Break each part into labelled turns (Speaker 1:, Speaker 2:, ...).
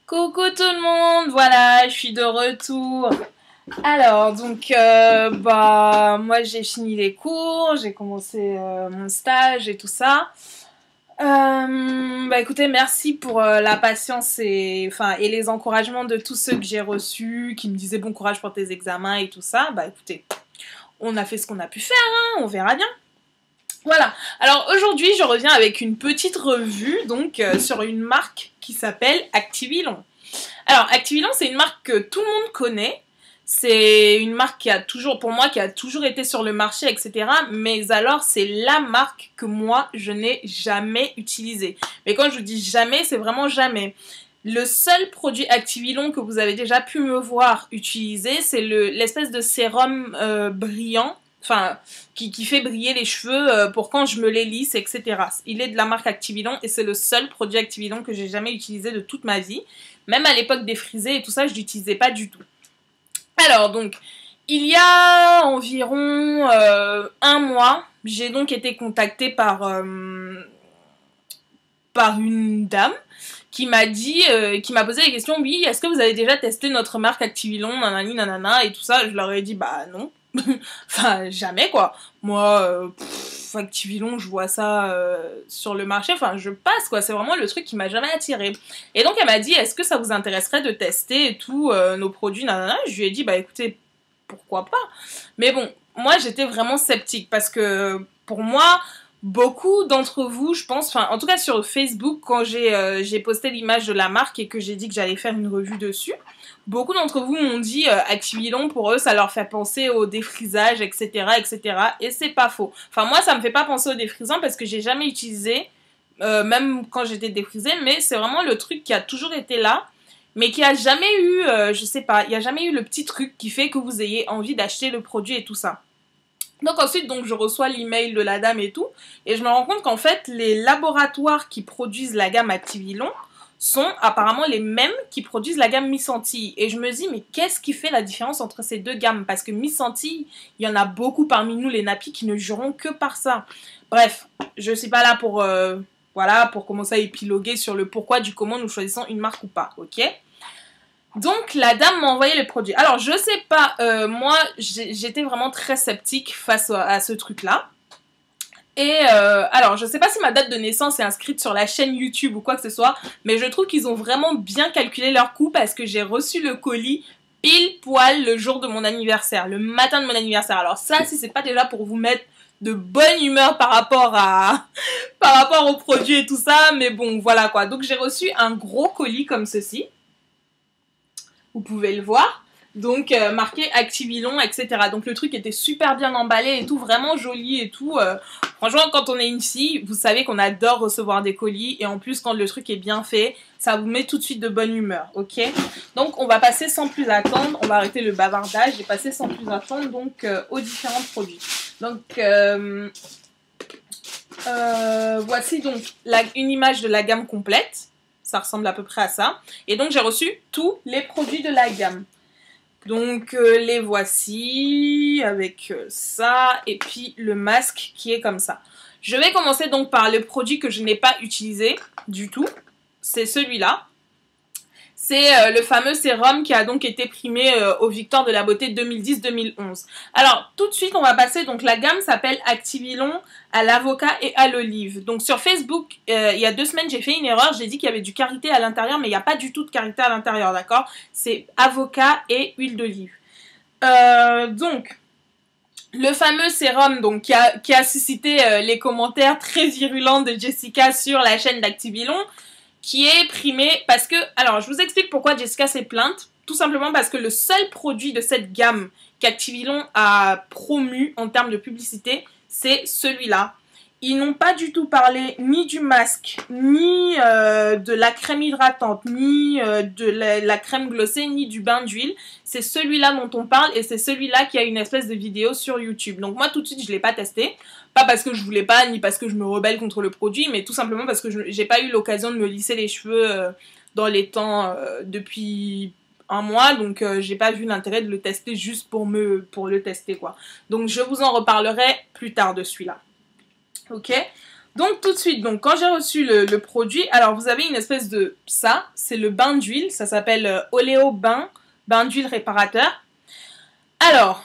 Speaker 1: Coucou tout le monde, voilà, je suis de retour. Alors, donc, moi j'ai fini les cours, j'ai commencé mon stage et tout ça. Écoutez, merci pour la patience et les encouragements de tous ceux que j'ai reçus, qui me disaient bon courage pour tes examens et tout ça. Bah écoutez, on a fait ce qu'on a pu faire, hein, on verra bien. Voilà, alors aujourd'hui je reviens avec une petite revue donc sur une marque qui s'appelle Activilon. Alors Activilon c'est une marque que tout le monde connaît, c'est une marque qui a toujours, pour moi, qui a toujours été sur le marché, etc. Mais alors c'est la marque que moi je n'ai jamais utilisée. Mais quand je vous dis jamais, c'est vraiment jamais. Le seul produit Activilon que vous avez déjà pu me voir utiliser, c'est l'espèce de sérum brillant, enfin, qui fait briller les cheveux pour quand je me les lisse, etc. Il est de la marque Activilon et c'est le seul produit Activilon que j'ai jamais utilisé de toute ma vie. Même à l'époque des frisés et tout ça, je l'utilisais pas du tout. Alors donc, il y a environ un mois, j'ai donc été contactée par une dame qui m'a dit, qui m'a posé la question, oui, est-ce que vous avez déjà testé notre marque Activilon, nanani, nanana, et tout ça. Je leur ai dit, bah non. Enfin, jamais quoi. Moi, Activilon, je vois ça sur le marché, enfin, je passe quoi. C'est vraiment le truc qui m'a jamais attiré. Et donc, elle m'a dit, est-ce que ça vous intéresserait de tester et tout nos produits, nanana. Je lui ai dit, bah écoutez, pourquoi pas. Mais bon, moi, j'étais vraiment sceptique parce que pour moi, beaucoup d'entre vous, je pense, enfin, en tout cas sur Facebook, quand j'ai posté l'image de la marque et que j'ai dit que j'allais faire une revue dessus, beaucoup d'entre vous m'ont dit Activilon, pour eux, ça leur fait penser au défrisage, etc., etc. Et c'est pas faux. Enfin, moi, ça me fait pas penser au défrisant parce que j'ai jamais utilisé, même quand j'étais défrisée, mais c'est vraiment le truc qui a toujours été là, mais qui a jamais eu, je sais pas, il y a jamais eu le petit truc qui fait que vous ayez envie d'acheter le produit et tout ça. Donc ensuite, donc, je reçois l'email de la dame et tout, et je me rends compte qu'en fait, les laboratoires qui produisent la gamme Activilon sont apparemment les mêmes qui produisent la gamme Miss Antilles. Et je me dis, mais qu'est-ce qui fait la différence entre ces deux gammes? Parce que Miss Antilles, il y en a beaucoup parmi nous, les nappies, qui ne jureront que par ça. Bref, je suis pas là pour, voilà, pour commencer à épiloguer sur le pourquoi du comment nous choisissons une marque ou pas, ok? Donc la dame m'a envoyé les produits. Alors je sais pas, moi j'étais vraiment très sceptique face à ce truc là. Et alors je sais pas si ma date de naissance est inscrite sur la chaîne YouTube ou quoi que ce soit, mais je trouve qu'ils ont vraiment bien calculé leur coût parce que j'ai reçu le colis pile poil le jour de mon anniversaire, le matin de mon anniversaire. Alors ça, si c'est pas déjà pour vous mettre de bonne humeur par rapport par rapport aux produits et tout ça, mais bon voilà quoi. Donc j'ai reçu un gros colis comme ceci. Vous pouvez le voir. Donc marqué Activilon, etc. Donc le truc était super bien emballé et tout, vraiment joli et tout. Franchement, quand on est une fille, vous savez qu'on adore recevoir des colis. Et en plus, quand le truc est bien fait, ça vous met tout de suite de bonne humeur, ok? Donc on va passer sans plus attendre, on va arrêter le bavardage et passer sans plus attendre donc aux différents produits. Donc voici donc une image de la gamme complète. Ça ressemble à peu près à ça. Et donc j'ai reçu tous les produits de la gamme. Donc les voici avec ça et puis le masque qui est comme ça. Je vais commencer donc par le produit que je n'ai pas utilisé du tout. C'est celui-là. C'est le fameux sérum qui a donc été primé aux Victoires de la beauté 2010-2011. Alors, tout de suite, on va passer, donc la gamme s'appelle Activilon à l'avocat et à l'olive. Donc sur Facebook, il y a 2 semaines, j'ai fait une erreur, j'ai dit qu'il y avait du karité à l'intérieur, mais il n'y a pas du tout de karité à l'intérieur, d'accord? C'est avocat et huile d'olive. Donc, le fameux sérum donc, qui a suscité les commentaires très virulents de Jessica sur la chaîne d'Activilon, qui est primé parce que, alors je vous explique pourquoi Jessica s'est plainte, tout simplement parce que le seul produit de cette gamme qu'Activilon a promu en termes de publicité, c'est celui-là. Ils n'ont pas du tout parlé ni du masque, ni de la crème hydratante, ni de la crème glossée, ni du bain d'huile. C'est celui-là dont on parle et c'est celui-là qui a une espèce de vidéo sur YouTube. Donc moi tout de suite je ne l'ai pas testé. Pas parce que je voulais pas, ni parce que je me rebelle contre le produit, mais tout simplement parce que j'ai pas eu l'occasion de me lisser les cheveux dans les temps depuis un mois, donc j'ai pas vu l'intérêt de le tester juste pour le tester quoi. Donc je vous en reparlerai plus tard de celui-là. Ok, Donc tout de suite, donc quand j'ai reçu le produit, alors vous avez une espèce de ça, c'est le bain d'huile, ça s'appelle Oléo bain d'huile réparateur. Alors,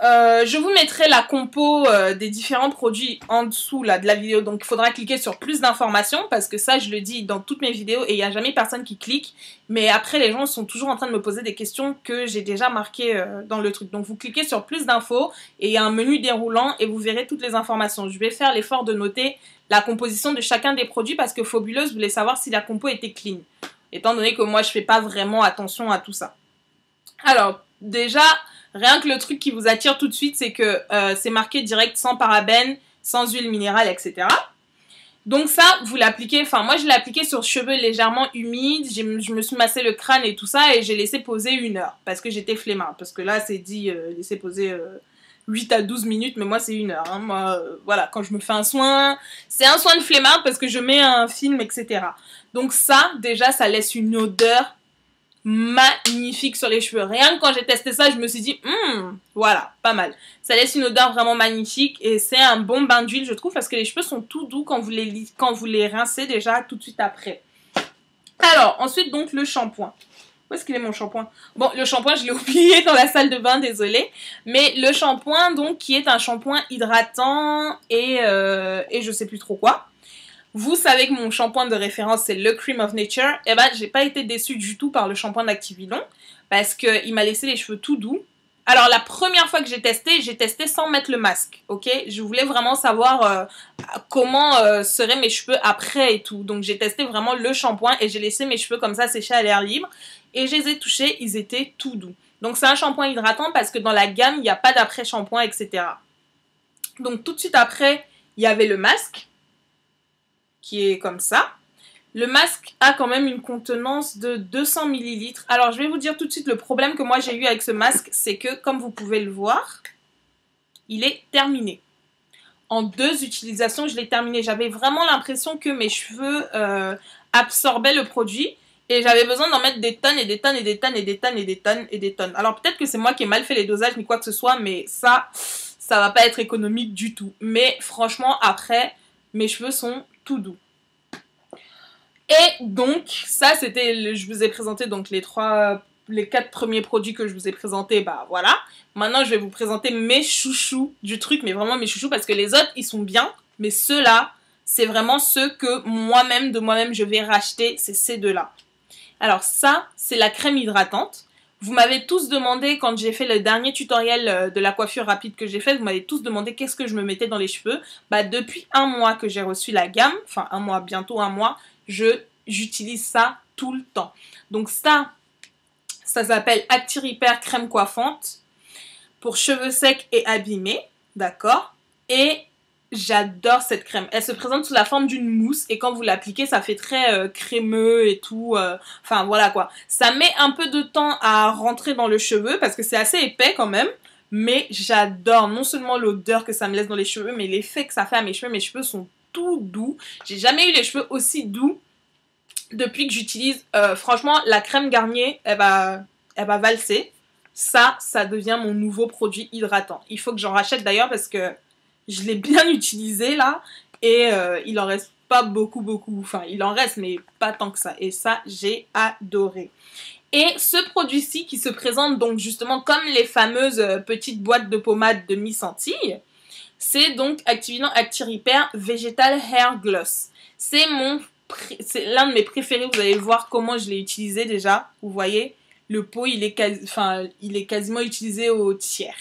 Speaker 1: je vous mettrai la compo des différents produits en dessous là, de la vidéo, donc il faudra cliquer sur plus d'informations parce que ça je le dis dans toutes mes vidéos et il n'y a jamais personne qui clique, mais après les gens sont toujours en train de me poser des questions que j'ai déjà marquées dans le truc. Donc vous cliquez sur plus d'infos et il y a un menu déroulant et vous verrez toutes les informations. Je vais faire l'effort de noter la composition de chacun des produits parce que Fabuleuse voulait savoir si la compo était clean, étant donné que moi je fais pas vraiment attention à tout ça. Alors déjà, rien que le truc qui vous attire tout de suite, c'est que c'est marqué direct sans parabènes, sans huile minérale, etc. Donc ça, vous l'appliquez, enfin moi je l'ai appliqué sur cheveux légèrement humides, je me suis massé le crâne et tout ça et j'ai laissé poser 1 heure parce que j'étais flemmard. Parce que là c'est dit laisser poser 8 à 12 minutes, mais moi c'est 1 heure. Hein. Moi, voilà, quand je me fais un soin, c'est un soin de flemmard parce que je mets un film, etc. Donc ça, déjà, ça laisse une odeur magnifique sur les cheveux. Rien que quand j'ai testé ça, je me suis dit, voilà, pas mal. Ça laisse une odeur vraiment magnifique et c'est un bon bain d'huile, je trouve, parce que les cheveux sont tout doux quand vous les rincez déjà tout de suite après. Alors, ensuite, donc, le shampoing. Où est-ce qu'il est mon shampoing? Bon, le shampoing, je l'ai oublié dans la salle de bain, désolé. Mais le shampoing, donc, qui est un shampoing hydratant et je sais plus trop quoi. Vous savez que mon shampoing de référence, c'est le Cream of Nature. Et ben, j'ai pas été déçue du tout par le shampoing d'Activilon parce qu'il m'a laissé les cheveux tout doux. Alors, la première fois que j'ai testé sans mettre le masque, ok? Je voulais vraiment savoir comment seraient mes cheveux après et tout. Donc, j'ai testé vraiment le shampoing et j'ai laissé mes cheveux comme ça sécher à l'air libre. Et je les ai touchés, ils étaient tout doux. Donc, c'est un shampoing hydratant parce que dans la gamme, il n'y a pas d'après-shampoing, etc. Donc, tout de suite après, il y avait le masque qui est comme ça. Le masque a quand même une contenance de 200 ml. Alors, je vais vous dire tout de suite le problème que moi j'ai eu avec ce masque, c'est que, comme vous pouvez le voir, il est terminé. En 2 utilisations, je l'ai terminé. J'avais vraiment l'impression que mes cheveux absorbaient le produit et j'avais besoin d'en mettre des tonnes et des tonnes et des tonnes et des tonnes et des tonnes et des tonnes. Alors, peut-être que c'est moi qui ai mal fait les dosages ni quoi que ce soit, mais ça va pas être économique du tout. Mais franchement, après, mes cheveux sont tout doux. Et donc, ça c'était, je vous ai présenté donc les 4 premiers produits que je vous ai présentés, bah voilà. Maintenant, je vais vous présenter mes chouchous du truc, mais vraiment mes chouchous, parce que les autres, ils sont bien, mais ceux-là, c'est vraiment ceux que moi-même, je vais racheter, c'est ces deux-là. Alors ça, c'est la crème hydratante. Vous m'avez tous demandé, quand j'ai fait le dernier tutoriel de la coiffure rapide que j'ai fait, vous m'avez tous demandé qu'est-ce que je me mettais dans les cheveux. Bah depuis 1 mois que j'ai reçu la gamme, enfin 1 mois, bientôt 1 mois, j'utilise ça tout le temps. Donc ça s'appelle Acti Repair crème coiffante pour cheveux secs et abîmés, d'accord? Et j'adore cette crème. Elle se présente sous la forme d'une mousse et quand vous l'appliquez, ça fait très crémeux et tout. Enfin voilà quoi. Ça met un peu de temps à rentrer dans le cheveu parce que c'est assez épais quand même. Mais j'adore non seulement l'odeur que ça me laisse dans les cheveux, mais l'effet que ça fait à mes cheveux. Mes cheveux sont tout doux. J'ai jamais eu les cheveux aussi doux depuis que j'utilise. Franchement, la crème Garnier, elle va valser. Ça devient mon nouveau produit hydratant. Il faut que j'en rachète d'ailleurs parce que je l'ai bien utilisé là et il en reste pas beaucoup. Enfin, il en reste mais pas tant que ça. Et ça, j'ai adoré. Et ce produit-ci qui se présente donc justement comme les fameuses petites boîtes de pommade de mi-centille, c'est donc Activilon Acti Repair Vegetal Hair Gloss. C'est l'un de mes préférés. Vous allez voir comment je l'ai utilisé déjà. Vous voyez, le pot il est quasiment utilisé au tiers.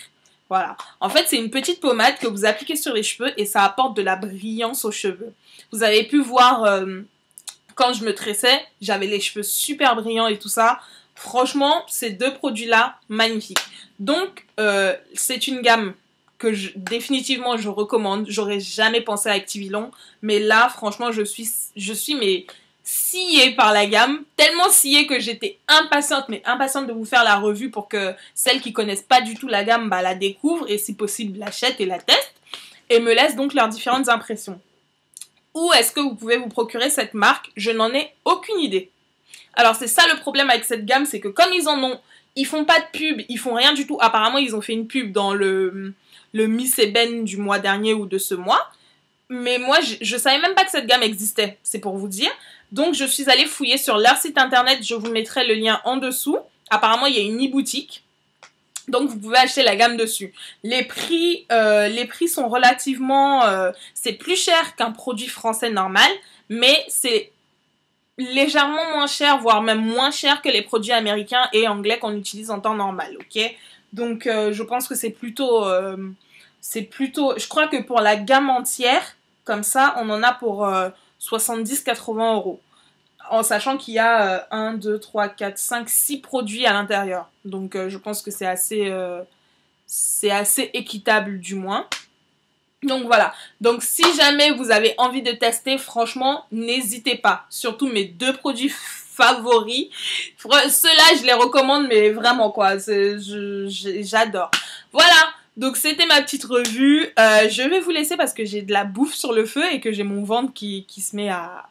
Speaker 1: Voilà. En fait, c'est une petite pommade que vous appliquez sur les cheveux et ça apporte de la brillance aux cheveux. Vous avez pu voir quand je me tressais, j'avais les cheveux super brillants et tout ça. Franchement, ces 2 produits-là, magnifiques. Donc, c'est une gamme que définitivement je recommande. J'aurais jamais pensé à Activilon, mais là, franchement, je suis mais sciée par la gamme, tellement sciée que j'étais impatiente de vous faire la revue pour que celles qui connaissent pas du tout la gamme, bah, la découvrent et si possible l'achètent et la testent et me laissent donc leurs différentes impressions. Où est-ce que vous pouvez vous procurer cette marque? Je n'en ai aucune idée. Alors c'est ça le problème avec cette gamme, c'est que comme ils font pas de pub, ils font rien du tout. Apparemment ils ont fait une pub dans le Miss Eben du mois dernier ou de ce mois. Mais moi, je savais même pas que cette gamme existait, c'est pour vous dire. Donc, je suis allée fouiller sur leur site internet, je vous mettrai le lien en dessous. Apparemment, il y a une e-boutique. Donc, vous pouvez acheter la gamme dessus. Les prix sont relativement... c'est plus cher qu'un produit français normal, mais c'est légèrement moins cher, voire même moins cher que les produits américains et anglais qu'on utilise en temps normal, ok? Donc, je pense que c'est plutôt... je crois que pour la gamme entière, comme ça, on en a pour 70-80 euros. En sachant qu'il y a 1, 2, 3, 4, 5, 6 produits à l'intérieur. Donc je pense que c'est assez équitable du moins. Donc voilà. Donc si jamais vous avez envie de tester, franchement, n'hésitez pas. Surtout mes 2 produits favoris. Ceux-là, je les recommande, mais vraiment quoi. J'adore. Voilà. Donc c'était ma petite revue. Je vais vous laisser parce que j'ai de la bouffe sur le feu et que j'ai mon ventre qui se met à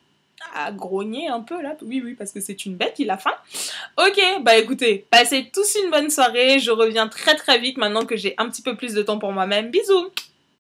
Speaker 1: grogner un peu là. Oui, parce que c'est une bête, il a faim. Ok, bah écoutez, passez tous une bonne soirée. Je reviens très très vite maintenant que j'ai un petit peu plus de temps pour moi-même. Bisous!